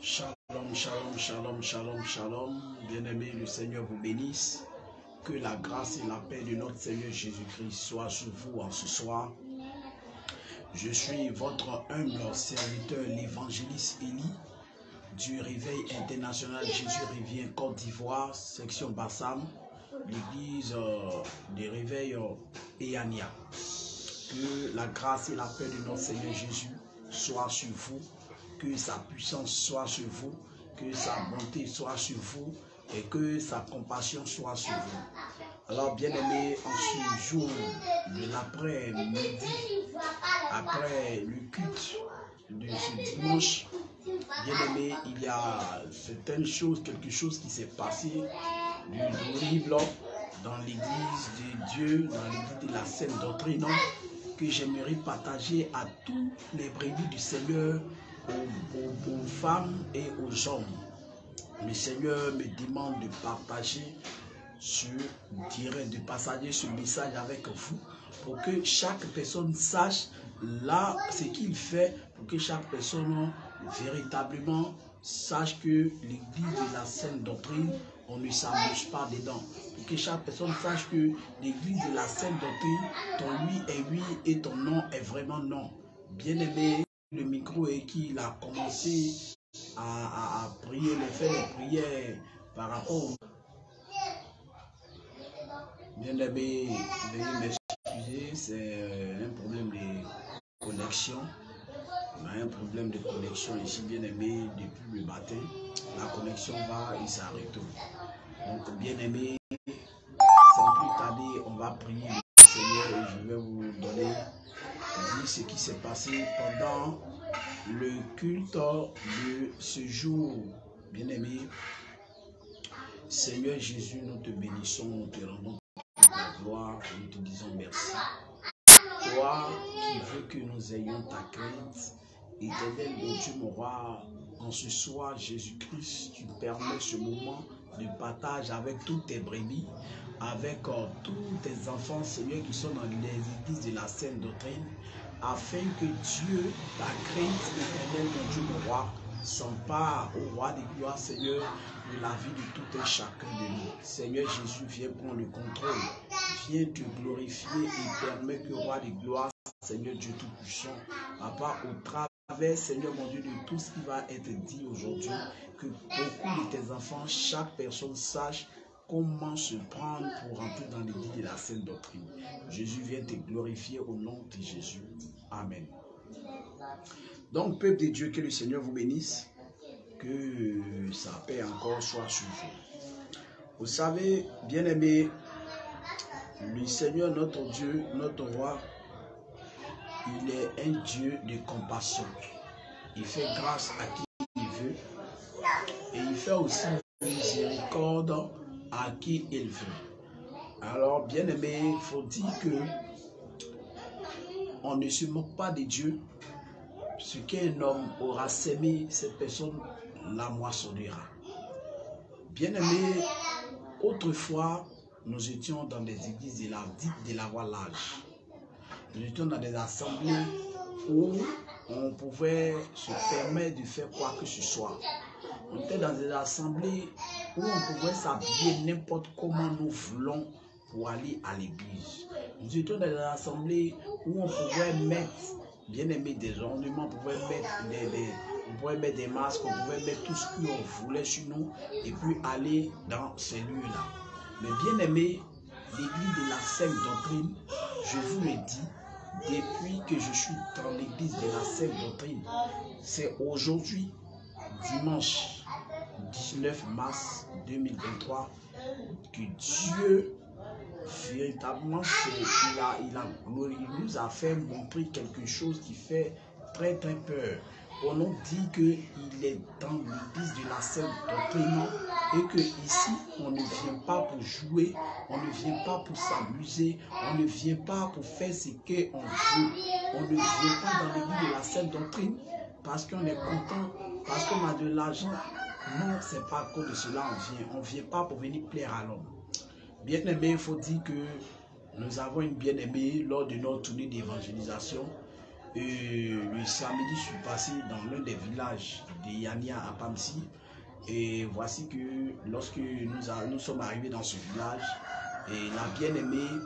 Shalom, shalom, shalom, shalom, shalom. Bien-aimés, le Seigneur vous bénisse. Que la grâce et la paix de notre Seigneur Jésus-Christ soient sur vous en ce soir. Je suis votre humble serviteur, l'évangéliste Élie, du Réveil International Jésus revient Côte d'Ivoire, section Bassam, l'église des Réveils Eania. Que la grâce et la paix de notre Seigneur Jésus soient sur vous, que sa puissance soit sur vous, que sa bonté soit sur vous et que sa compassion soit sur vous. Alors bien-aimés, en ce jour de l'après-midi, après le culte de ce dimanche, bien-aimés, il y a certaines choses, quelque chose qui s'est passé d'horrible dans l'église de Dieu, dans l'église de la Sainte Doctrine, que j'aimerais partager à tous les brebis du Seigneur, aux femmes et aux hommes. Le Seigneur me demande de partager de partager ce message avec vous pour que chaque personne sache là ce qu'il fait, pour que chaque personne véritablement sache que l'église de la Sainte Doctrine, on ne s'amuse pas dedans. Pour que chaque personne sache que l'église de la Sainte Doctrine, ton oui est oui et ton non est vraiment non. Bien-aimé, le micro est qu'il a commencé à prier, faire les prières par rapport au... Bien-aimé, veuillez m'excuser, c'est un problème de connexion. On a un problème de connexion ici, bien-aimé, depuis le matin. La connexion va et s'arrête. Donc, bien-aimé, sans plus tarder, on va prier le Seigneur et je vais vous donner ce qui s'est passé pendant le culte de ce jour. Bien-aimé, Seigneur Jésus, nous te bénissons, nous te rendons la gloire, nous te disons merci. Toi qui veux que nous ayons ta crainte, éternel mon Dieu, mon roi, en ce soir, Jésus-Christ, tu permets ce moment de partage avec toutes tes brebis, avec tous tes enfants, Seigneur, qui sont dans les églises de la Sainte Doctrine, afin que Dieu, ta crainte, éternel mon Dieu, mon roi, s'empare au roi des gloires, Seigneur, de la vie de tout un chacun de nous. Seigneur Jésus, viens prendre le contrôle, viens te glorifier et permets que roi des gloires, Seigneur Dieu Tout-Puissant, Papa, au travers, Seigneur mon Dieu, de tout ce qui va être dit aujourd'hui, que beaucoup de tes enfants, chaque personne sache comment se prendre pour rentrer dans l'église de la Sainte Doctrine. Jésus vient te glorifier au nom de Jésus. Amen. Donc, peuple de Dieu, que le Seigneur vous bénisse, que sa paix encore soit sur vous. Vous savez, bien-aimés, le Seigneur, notre Dieu, notre roi, il est un Dieu de compassion. Il fait grâce à qui il veut et il fait aussi miséricorde à qui il veut. Alors, bien-aimé, il faut dire que on ne se moque pas de Dieu. Ce qu'un homme aura sémé, cette personne la moissonnera. Bien-aimé, autrefois, nous étions dans des églises de la voie large. Nous étions dans des assemblées où on pouvait se permettre de faire quoi que ce soit. On était dans des assemblées où on pouvait s'habiller n'importe comment nous voulons pour aller à l'église. Nous étions dans des assemblées où on pouvait mettre, bien aimé, des ornements, on pouvait mettre des masques, on pouvait mettre tout ce qu'on voulait sur nous et puis aller dans ces lieux-là. Mais bien aimé, l'église de la Sainte Doctrine, je vous le dis, depuis que je suis dans l'église de la Sainte Doctrine, c'est aujourd'hui, dimanche 19 mars 2023, que Dieu, véritablement, il nous a fait montrer quelque chose qui fait très très peur. On nous dit qu'il est dans l'église de la Sainte Doctrine et que ici, on ne vient pas pour jouer, on ne vient pas pour s'amuser, on ne vient pas pour faire ce qu'on veut. On ne vient pas dans l'église de la Sainte Doctrine parce qu'on est content, parce qu'on a de l'argent. Non, c'est pas à cause de cela on vient. On ne vient pas pour venir plaire à l'homme. Bien-aimé, il faut dire que nous avons une bien-aimée lors de notre tournée d'évangélisation. Le samedi, je suis passé dans l'un des villages de Yania à Pamsi. Et voici que lorsque nous sommes arrivés dans ce village, et la bien-aimée,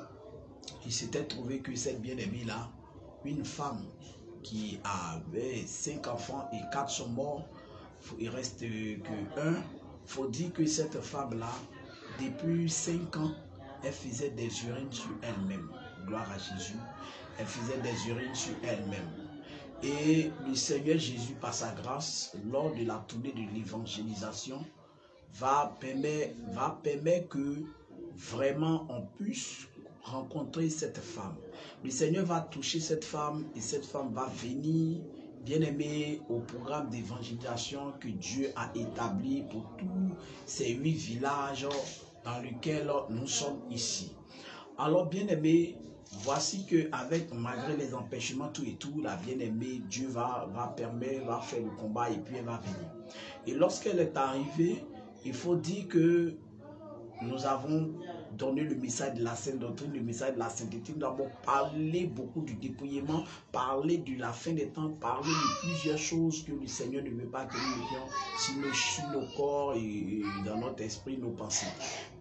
il s'était trouvé que cette bien-aimée-là, une femme qui avait 5 enfants et 4 sont morts, il reste que un. Il faut dire que cette femme-là, depuis 5 ans, elle faisait des urines sur elle-même. Gloire à Jésus. Elle faisait des urines sur elle-même. Et le Seigneur Jésus, par sa grâce, lors de la tournée de l'évangélisation, va permettre que vraiment on puisse rencontrer cette femme. Le Seigneur va toucher cette femme et cette femme va venir, bien aimée, au programme d'évangélisation que Dieu a établi pour tous ces 8 villages dans lesquels nous sommes ici. Alors, bien aimé, voici que malgré les empêchements, tout et tout, la bien-aimée, Dieu va permettre, va faire le combat et puis elle va venir. Et lorsqu'elle est arrivée, il faut dire que nous avons donné le message de la sainte doctrine, le message de la sainteté. Nous avons parlé beaucoup du dépouillement, parlé de la fin des temps, parlé de plusieurs choses que le Seigneur ne veut pas que nous vivions sur nos corps et dans notre esprit, nos pensées.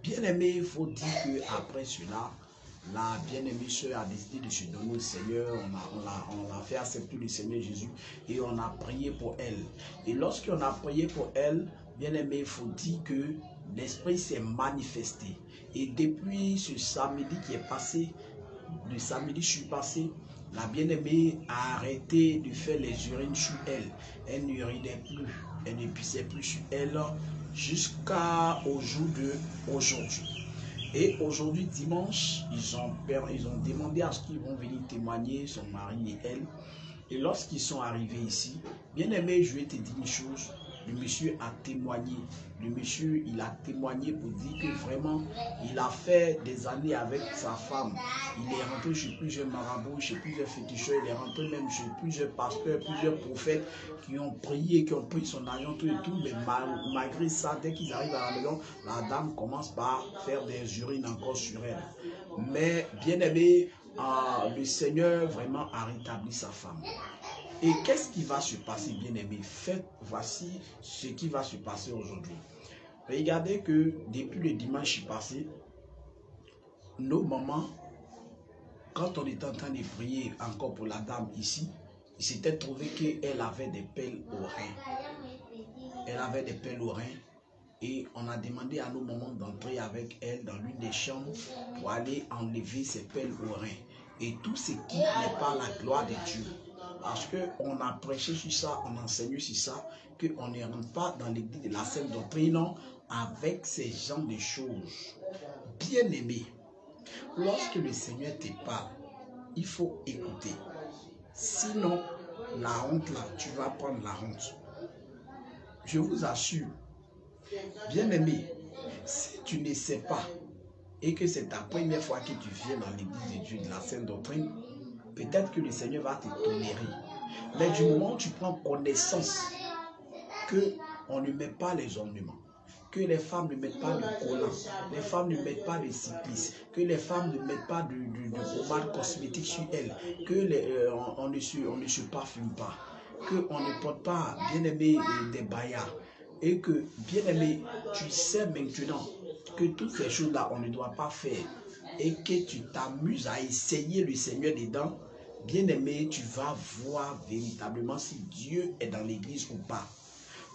Bien aimé, il faut dire qu'après cela, la bien-aimée sœur a décidé de se donner au Seigneur. On l'a fait accepter le Seigneur Jésus et on a prié pour elle. Et lorsqu'on a prié pour elle, bien-aimé, il faut dire que l'Esprit s'est manifesté. Et depuis ce samedi qui est passé, le samedi je suis passé, la bien-aimée a arrêté de faire les urines sur elle. Elle n'urinait plus, elle ne pissait plus sur elle jusqu'au jour d'aujourd'hui. Et aujourd'hui, dimanche, ils ont demandé à ce qu'ils vont venir témoigner, son mari et elle. Et lorsqu'ils sont arrivés ici, bien aimé, je vais te dire une chose. Le monsieur a témoigné. Le monsieur, il a témoigné pour dire que vraiment, il a fait des années avec sa femme. Il est rentré chez plusieurs marabouts, chez plusieurs féticheurs. Il est rentré même chez plusieurs pasteurs, plusieurs prophètes qui ont prié, qui ont pris son argent, tout et tout. Mais malgré ça, dès qu'ils arrivent à la maison, la dame commence par faire des urines encore sur elle. Mais bien aimé, le Seigneur vraiment a rétabli sa femme. Et qu'est-ce qui va se passer, bien-aimé? Voici ce qui va se passer aujourd'hui. Regardez que depuis le dimanche passé, nos mamans, quand on était en train de prier encore pour la dame ici, il s'était trouvé qu'elle avait des pelles au rein. Elle avait des pelles au rein. Et on a demandé à nos mamans d'entrer avec elle dans l'une des chambres pour aller enlever ces pelles au rein. Et tout ce qui n'est pas la gloire de Dieu. Parce qu'on a prêché sur ça, on a enseigné sur ça, qu'on ne rentre pas dans l'église de la sainte doctrine avec ces genres de choses. Bien aimé, lorsque le Seigneur te parle, il faut écouter. Sinon, la honte là, tu vas prendre la honte. Je vous assure, bien aimé, si tu ne sais pas et que c'est ta première fois que tu viens dans l'église de Dieu de la sainte doctrine, peut-être que le Seigneur va te tolérer. Mais du moment où tu prends connaissance qu'on ne met pas les ornements, que les femmes ne mettent pas de collants, les femmes ne mettent pas de cyclistes, que les femmes ne mettent pas de pommade cosmétique sur elles, qu'on ne se parfume pas, qu'on ne porte pas, bien aimé, des baillards, et que, bien aimé, tu sais maintenant que toutes ces choses-là, on ne doit pas faire, et que tu t'amuses à essayer le Seigneur dedans, bien aimé, tu vas voir véritablement si Dieu est dans l'église ou pas.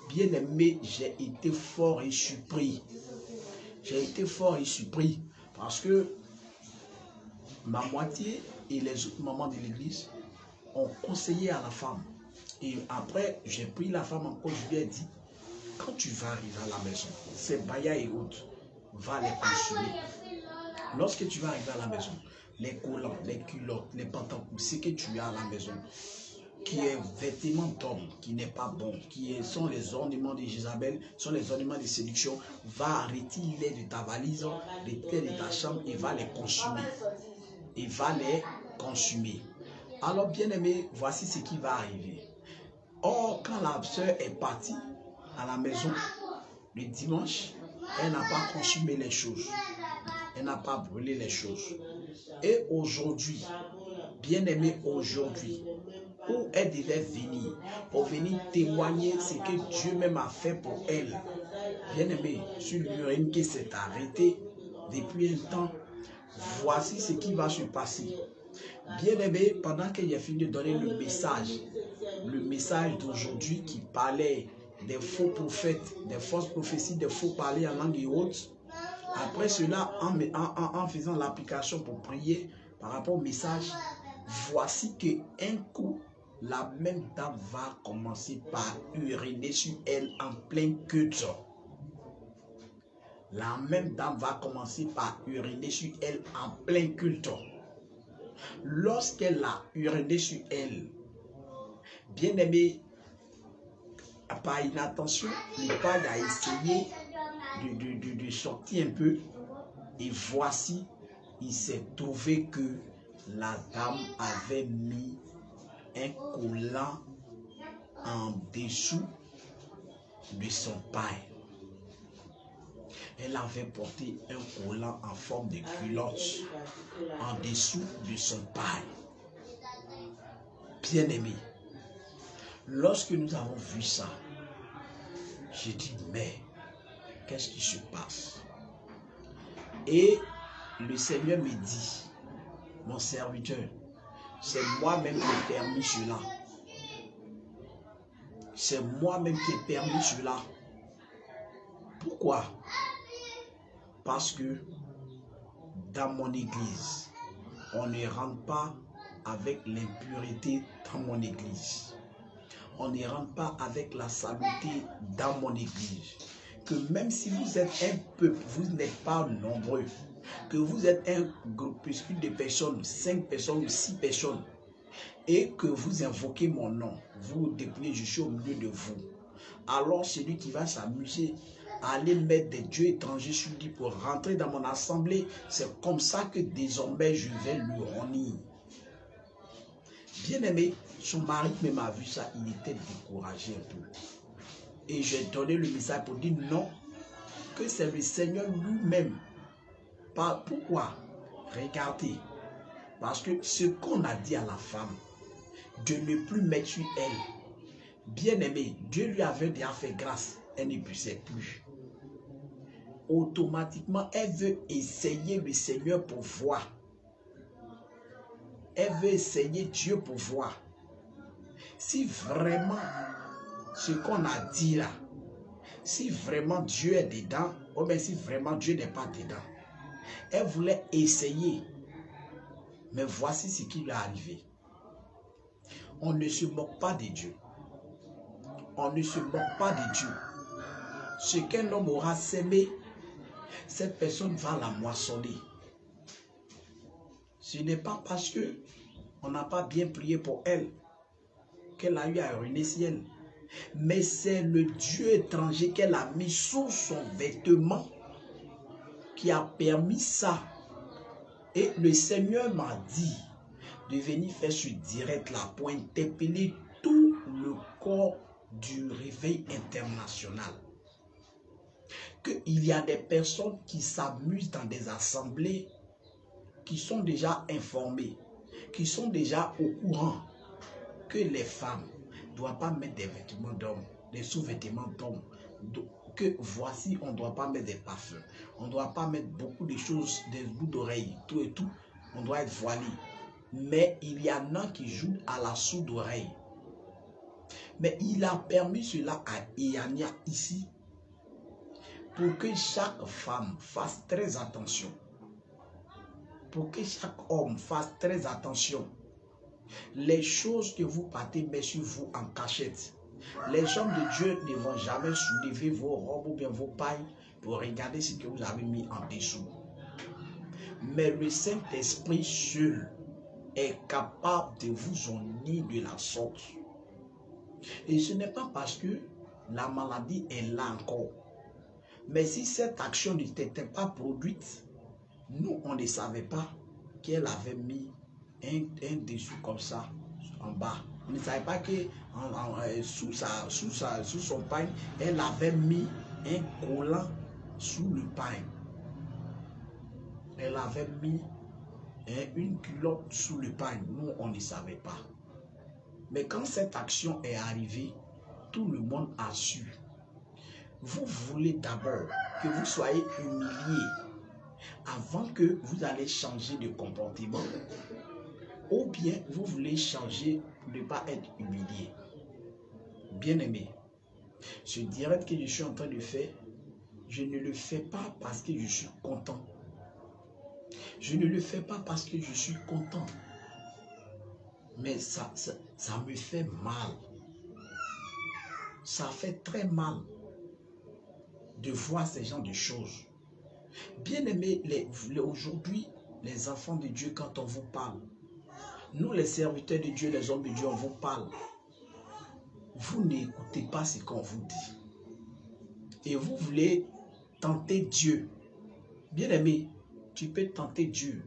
Bien aimé, j'ai été fort et surpris. J'ai été fort et surpris parce que ma moitié et les autres mamans de l'église ont conseillé à la femme. Et après, j'ai pris la femme en compte, je lui ai dit, quand tu vas arriver à la maison, ces baillards et autres, va les consommer. Lorsque tu vas arriver à la maison, les collants, les culottes, les pantalons, ce que tu as à la maison, qui est vêtement d'homme, qui n'est pas bon, sont les ornements de Jézabel, sont les ornements de séduction, va retirer de ta valise, retirer de ta chambre et va les consumer. Et va les consumer. Alors bien aimé, voici ce qui va arriver. Or, quand la sœur est partie à la maison, le dimanche, elle n'a pas consumé les choses. Elle n'a pas brûlé les choses. Et aujourd'hui, bien aimé, aujourd'hui, où elle devait venir pour venir témoigner ce que Dieu même a fait pour elle. Bien-aimé, sur l'urine qui s'est arrêtée depuis un temps, voici ce qui va se passer. Bien-aimé, pendant que j'ai fini de donner le message d'aujourd'hui qui parlait des faux prophètes, des fausses prophéties, des faux parler en langue haute, après cela, en faisant l'application pour prier par rapport au message, voici qu'un coup, la même dame va commencer par uriner sur elle en plein culte. La même dame va commencer par uriner sur elle en plein culte. Lorsqu'elle a uriné sur elle, bien-aimé, par inattention, le père a essayé de sortir un peu. Et voici, il s'est trouvé que la dame avait mis un collant en dessous de son paille. Elle avait porté un collant en forme de culotte en dessous de son paille. Bien-aimé, lorsque nous avons vu ça, j'ai dit, mais qu'est-ce qui se passe? Et le Seigneur me dit, mon serviteur, c'est moi-même qui ai permis cela. C'est moi-même qui ai permis cela. Pourquoi? Parce que dans mon église, on ne rentre pas avec l'impureté dans mon église. On ne rentre pas avec la saleté dans mon église. Que même si vous êtes un peuple, vous n'êtes pas nombreux, que vous êtes un groupuscule de personnes, 5 personnes ou 6 personnes, et que vous invoquez mon nom, vous dépouillez, je suis au milieu de vous. Alors celui qui va s'amuser à aller mettre des dieux étrangers sur lui pour rentrer dans mon assemblée, c'est comme ça que désormais je vais le renier. Bien aimé, son mari même a vu ça, il était découragé un peu. Et j'ai donné le message pour dire non, que c'est le Seigneur lui-même. Pourquoi? Regardez, parce que ce qu'on a dit à la femme, de ne plus mettre sur elle, bien aimé, Dieu lui avait déjà fait grâce, elle ne puissait plus. Automatiquement, elle veut essayer le Seigneur pour voir. Elle veut essayer Dieu pour voir. Si vraiment ce qu'on a dit là, si vraiment Dieu est dedans, ou bien si vraiment Dieu n'est pas dedans. Elle voulait essayer. Mais voici ce qui lui est arrivé. On ne se moque pas de Dieu. On ne se moque pas de Dieu. Ce qu'un homme aura sémé, cette personne va la moissonner. Ce n'est pas parce que on n'a pas bien prié pour elle qu'elle a eu à ruiner ciel. Mais c'est le Dieu étranger qu'elle a mis sous son vêtement qui a permis ça. Et le Seigneur m'a dit de venir faire ce direct là pour interpeller tout le corps du réveil international. Qu'il y a des personnes qui s'amusent dans des assemblées, qui sont déjà informées, qui sont déjà au courant que les femmes ne doivent pas mettre des vêtements d'hommes, des sous-vêtements d'hommes, que voici, on ne doit pas mettre des parfums, on ne doit pas mettre beaucoup de choses, des bouts d'oreilles, tout et tout, on doit être voilé. Mais il y en a qui jouent à la sourde oreille. Mais il a permis cela à Iania ici, pour que chaque femme fasse très attention. Pour que chaque homme fasse très attention. Les choses que vous partez mettre sur vous en cachette. Les hommes de Dieu ne vont jamais soulever vos robes ou bien vos pailles pour regarder ce que vous avez mis en dessous. Mais le Saint-Esprit seul est capable de vous unir de la sorte. Et ce n'est pas parce que la maladie est là encore. Mais si cette action n'était pas produite, nous, on ne savait pas qu'elle avait mis un dessous comme ça en bas. On ne savait pas que sous son pain, elle avait mis un collant sous le pain. Elle avait mis une culotte sous le pain. Nous, on ne savait pas. Mais quand cette action est arrivée, tout le monde a su. Vous voulez d'abord que vous soyez humilié avant que vous allez changer de comportement. Ou bien vous voulez changer pour ne pas être humilié. Bien-aimé, ce direct que je suis en train de faire, je ne le fais pas parce que je suis content. Je ne le fais pas parce que je suis content. Mais ça me fait mal. Ça fait très mal de voir ces genres de choses. Bien-aimés, aujourd'hui, les enfants de Dieu, quand on vous parle, nous les serviteurs de Dieu, les hommes de Dieu, on vous parle. Vous n'écoutez pas ce qu'on vous dit. Et vous voulez tenter Dieu. Bien-aimé, tu peux tenter Dieu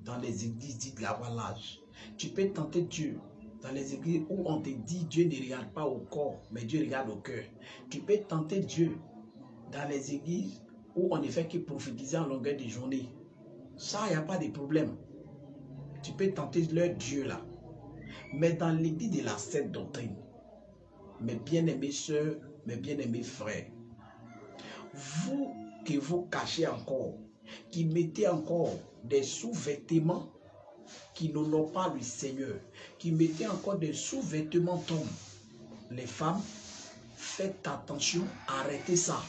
dans les églises dites de la l'âge. Tu peux tenter Dieu dans les églises où on te dit Dieu ne regarde pas au corps, mais Dieu regarde au cœur. Tu peux tenter Dieu dans les églises où on ne fait que prophétiser en longueur de journée. Ça, il n'y a pas de problème. Tu peux tenter leur Dieu là. Mais dans l'église de la sainte doctrine, mes bien-aimés sœurs, mes bien-aimés frères, vous que vous cachez encore, qui mettez encore des sous-vêtements qui n'honorent pas le Seigneur, qui mettez encore des sous-vêtements d'hommes, les femmes, faites attention, arrêtez ça.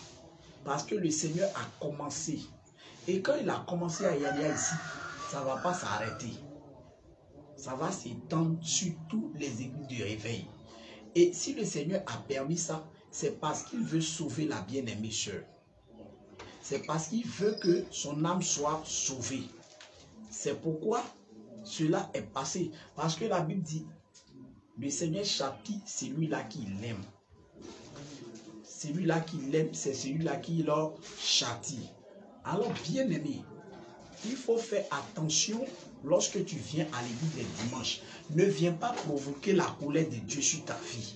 Parce que le Seigneur a commencé. Et quand il a commencé à Yania ici, ça ne va pas s'arrêter. Ça va s'étendre sur toutes les églises de réveil. Et si le Seigneur a permis ça, c'est parce qu'il veut sauver la bien-aimée sœur. C'est parce qu'il veut que son âme soit sauvée. C'est pourquoi cela est passé. Parce que la Bible dit, le Seigneur châtie celui-là qui l'aime. Celui-là qui l'aime, c'est celui-là qui leur châtie. Alors, bien-aimé, il faut faire attention lorsque tu viens à l'église les dimanches. Ne viens pas provoquer la colère de Dieu sur ta vie.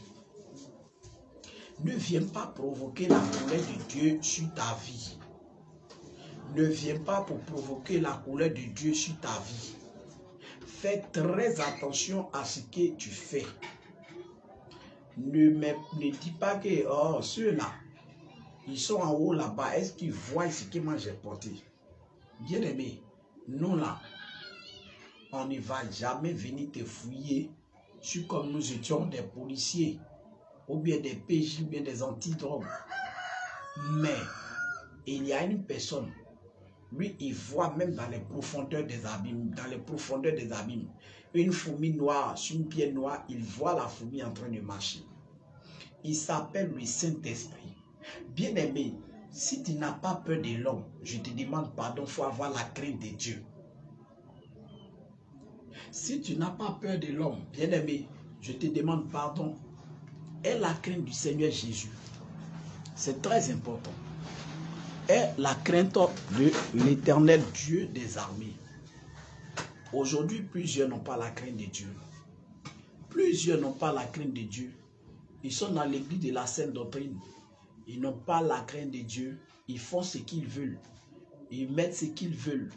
Ne viens pas provoquer la colère de Dieu sur ta vie. Ne viens pas pour provoquer la colère de Dieu sur ta vie. Fais très attention à ce que tu fais. Ne dis pas que oh, ceux-là, ils sont en haut là-bas. Est-ce qu'ils voient ce que moi j'ai porté? Bien-aimé, nous là, on ne va jamais venir te fouiller sur comme nous étions des policiers, ou bien des PJ, ou bien des antidrogues. Mais il y a une personne, lui, il voit même dans les profondeurs des abîmes, une fourmi noire sur une pierre noire, il voit la fourmi en train de marcher. Il s'appelle le Saint-Esprit. Bien-aimé, si tu n'as pas peur de l'homme, je te demande pardon, il faut avoir la crainte de Dieu. Si tu n'as pas peur de l'homme, bien-aimé, je te demande pardon, aie la crainte du Seigneur Jésus. C'est très important. Aie la crainte de l'Éternel Dieu des armées. Aujourd'hui, plusieurs n'ont pas la crainte de Dieu. Plusieurs n'ont pas la crainte de Dieu. Ils sont dans l'église de la sainte doctrine. Ils n'ont pas la crainte de Dieu. Ils font ce qu'ils veulent. Ils mettent ce qu'ils veulent.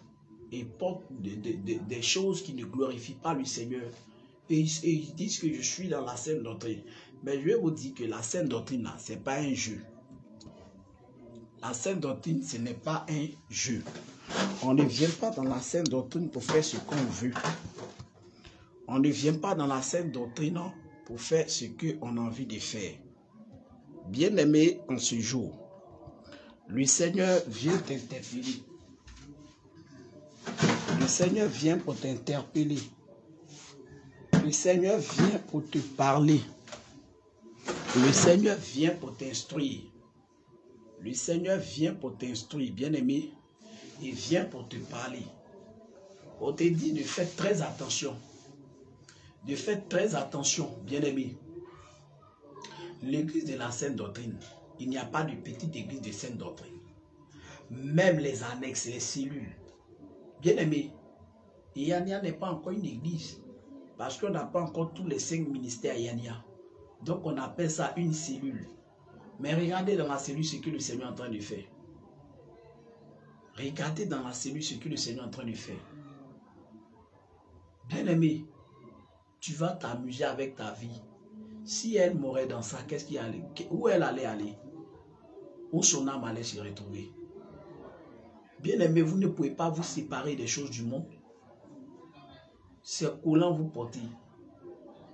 Ils portent des choses qui ne glorifient pas le Seigneur. Et ils disent que je suis dans la sainte doctrine. Mais je vais vous dire que la sainte doctrine, ce n'est pas un jeu. La sainte doctrine, ce n'est pas un jeu. On ne vient pas dans la sainte doctrine pour faire ce qu'on veut. On ne vient pas dans la sainte doctrine pour faire ce qu'on a envie de faire. Bien-aimé, en ce jour, le Seigneur vient t'interpeller. Le Seigneur vient pour t'interpeller. Le Seigneur vient pour te parler. Le Seigneur vient pour t'instruire. Le Seigneur vient pour t'instruire, bien-aimé. Il vient pour te parler. On te dit de faire très attention. De faire très attention, bien-aimé. L'église de la sainte doctrine, il n'y a pas de petite église de sainte doctrine. Même les annexes, les cellules. Bien-aimé, Yania n'est pas encore une église. Parce qu'on n'a pas encore tous les 5 ministères à Yania. Donc on appelle ça une cellule. Mais regardez dans la cellule ce que le Seigneur est en train de faire. Regardez dans la cellule ce que le Seigneur est en train de faire. Bien-aimé, tu vas t'amuser avec ta vie. Si elle mourait dans ça, qu'est-ce qui allait, où elle allait aller? Où son âme allait se retrouver? Bien-aimé, vous ne pouvez pas vous séparer des choses du monde. Ces collants vous portez,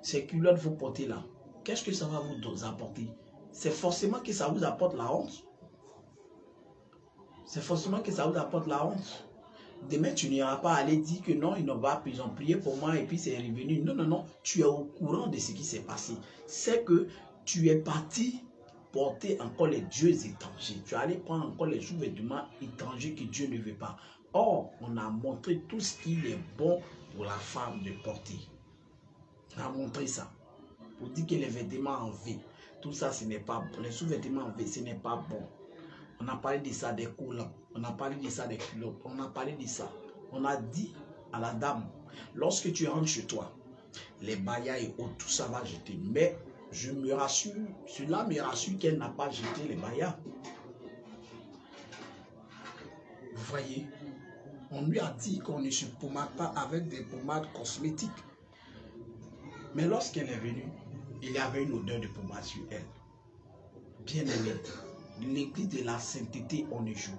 ces culottes vous portez là. Qu'est-ce que ça va vous apporter? C'est forcément que ça vous apporte la honte. C'est forcément que ça vous apporte la honte. Demain, tu n'iras pas aller dire que non, ils ont prié pour moi et puis c'est revenu. Non, non, non. Tu es au courant de ce qui s'est passé. C'est que tu es parti porter encore les dieux étrangers. Tu es allé prendre encore les sous-vêtements étrangers que Dieu ne veut pas. Or, on a montré tout ce qu'il est bon pour la femme de porter. On a montré ça. Pour dire que les vêtements en V, tout ça, ce n'est pas bon. Les sous-vêtements en V, ce n'est pas bon. On a parlé de ça des collants. On a parlé de ça des culottes. On a parlé de ça. On a dit à la dame, lorsque tu rentres chez toi, les baillas et autres, tout ça va jeter. Mais je me rassure, cela me rassure qu'elle n'a pas jeté les baillas. Vous voyez, on lui a dit qu'on ne se pommade pas avec des pommades cosmétiques. Mais lorsqu'elle est venue, il y avait une odeur de pommade sur elle. Bien aimé, l'église de la sainteté, on ne joue